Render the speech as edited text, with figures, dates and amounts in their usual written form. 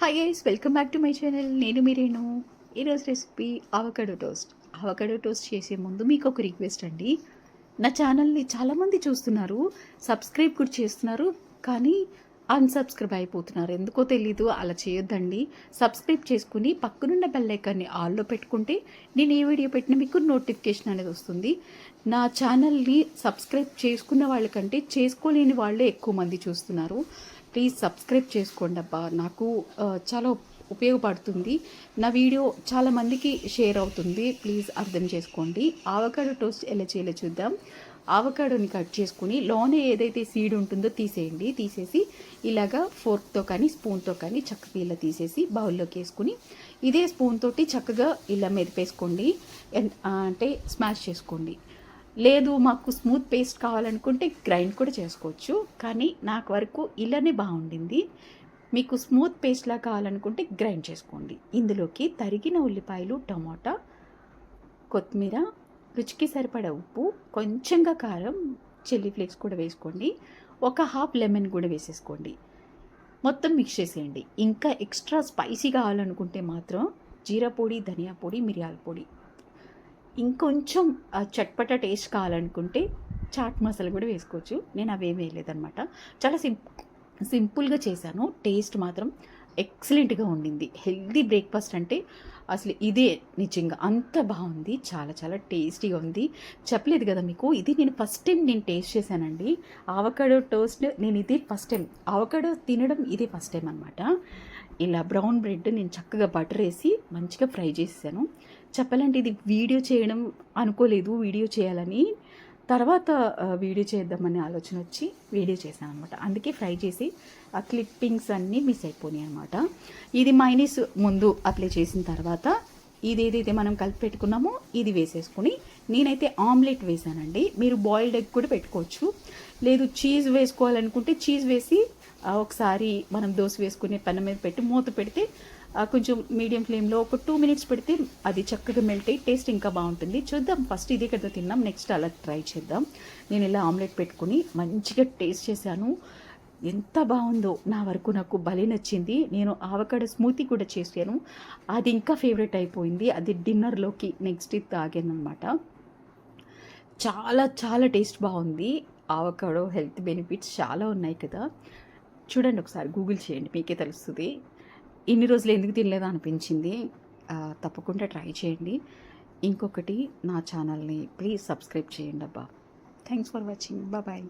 Hi guys, welcome back to my channel. నేను మీరేను. ఈరోజు recipe avocado toast. Avocado toast చేసే ముందు మీకు ఒక రిక్వెస్ట్ అండి. నా ఛానల్ని చాలామంది చూస్తున్నారు, సబ్స్క్రైబ్ కూడా చేస్తున్నారు, కానీ అన్సబ్స్క్రైబ్ అయిపోతున్నారు. ఎందుకో తెలీదు. అలా చేయొద్దండి. సబ్స్క్రైబ్ చేసుకుని పక్కనున్న బెల్ ఐకాన్ని ఆల్లో పెట్టుకుంటే నేను ఏ వీడియో పెట్టినా మీకు నోటిఫికేషన్ అనేది వస్తుంది. నా ఛానల్ని సబ్స్క్రైబ్ చేసుకున్న వాళ్ళకంటే చేసుకోలేని వాళ్ళే ఎక్కువ మంది చూస్తున్నారు. ప్లీజ్ సబ్స్క్రైబ్ చేసుకోండి అబ్బా. నాకు చాలా ఉపయోగపడుతుంది. నా వీడియో చాలామందికి షేర్ అవుతుంది. ప్లీజ్ అర్థం చేసుకోండి. ఆవకాడో టోస్ట్ ఎలా చేయాలో చూద్దాం. ఆవకాడోని కట్ చేసుకుని లోనే ఏదైతే సీడ్ ఉంటుందో తీసేయండి. తీసేసి ఇలాగా ఫోర్క్తో కానీ స్పూన్తో కానీ చక్కగా ఇలా తీసేసి బౌల్లోకి వేసుకుని ఇదే స్పూన్ తోటి చక్కగా ఇలా మెదిపేసుకోండి. అంటే స్మాష్ చేసుకోండి. లేదు మాకు స్మూత్ పేస్ట్ కావాలనుకుంటే గ్రైండ్ కూడా చేసుకోవచ్చు, కానీ నాకు వరకు ఇలానే బాగుండింది. మీకు స్మూత్ పేస్ట్లా కావాలనుకుంటే గ్రైండ్ చేసుకోండి. ఇందులోకి తరిగిన ఉల్లిపాయలు, టమాటా, కొత్తిమీర, రుచికి సరిపడా ఉప్పు, కొంచెంగా కారం, చిల్లీ ఫ్లేక్స్ కూడా వేసుకోండి. ఒక హాఫ్ లెమన్ కూడా వేసేసుకోండి. మొత్తం మిక్స్ చేసేయండి. ఇంకా ఎక్స్ట్రా స్పైసీ కావాలనుకుంటే మాత్రం జీరా పొడి, ధనియా పొడి, మిరియాల పొడి, ఇంకొంచెం చట్పట టేస్ట్ కావాలనుకుంటే చాట్ మసాలా కూడా వేసుకోవచ్చు. నేను అవేం వేయలేదన్నమాట. చాలా సింపుల్గా చేశాను. టేస్ట్ మాత్రం ఎక్సలెంట్గా ఉండింది. హెల్దీ బ్రేక్ఫాస్ట్ అంటే అసలు ఇదే. నిజంగా అంత బాగుంది. చాలా చాలా టేస్టీగా ఉంది. చెప్పలేదు కదా మీకు, ఇది నేను ఫస్ట్ టైం టేస్ట్ చేశానండి. ఆవకాడో టోస్ట్ నేను ఇదే ఫస్ట్ టైం. ఆవకాడో తినడం ఇదే ఫస్ట్ టైం అనమాట. ఇలా బ్రౌన్ బ్రెడ్ నేను చక్కగా బటర్ వేసి మంచిగా ఫ్రై చేసాను. చెప్పాలంటే ఇది వీడియో చేయడం అనుకోలేదు, వీడియో చేయాలని. తర్వాత వీడియో చేద్దామనే ఆలోచన వచ్చి వీడియో చేశాను అనమాట. అందుకే ఫ్రై చేసి ఆ క్లిప్పింగ్స్ అన్నీ మిస్ అయిపోయినాయి అనమాట. ఇది మైనీస్ ముందు అప్లై చేసిన తర్వాత ఇది ఏదైతే మనం కలిపి పెట్టుకున్నామో ఇది వేసేసుకుని నేనైతే ఆమ్లెట్ వేసానండి. మీరు బాయిల్డ్ ఎగ్ కూడా పెట్టుకోవచ్చు. లేదు చీజ్ వేసుకోవాలనుకుంటే చీజ్ వేసి ఒకసారి మనం దోశ వేసుకునే పెనం మీద పెట్టి మూత పెడితే కొంచెం మీడియం ఫ్లేమ్లో ఒక 2 minutes పెడితే అది చక్కగా మెల్ట్ అయ్యి టేస్ట్ ఇంకా బాగుంటుంది. చూద్దాం, ఫస్ట్ ఇదే కదా తిన్నాం, నెక్స్ట్ అలా ట్రై చేద్దాం. నేను ఇలా ఆమ్లెట్ పెట్టుకుని మంచిగా టేస్ట్ చేశాను. ఎంత బాగుందో, నా వరకు నాకు భలే నచ్చింది. నేను ఆవకాడో స్మూతీ కూడా చేశాను, అది ఇంకా ఫేవరెట్ అయిపోయింది. అది డిన్నర్లోకి నెక్స్ట్ ఇది తాగాను అనమాట. చాలా చాలా టేస్ట్ బాగుంది. ఆవకాడో హెల్త్ బెనిఫిట్స్ చాలా ఉన్నాయి కదా. చూడండి, ఒకసారి గూగుల్ చేయండి, మీకే తెలుస్తుంది. ఇన్ని రోజులు ఎందుకు తినలేదో అనిపించింది. తప్పకుండా ట్రై చేయండి. ఇంకొకటి, నా ఛానల్ని ప్లీజ్ సబ్స్క్రైబ్ చేయండి అబ్బా. Thanks for watching. బాయ్.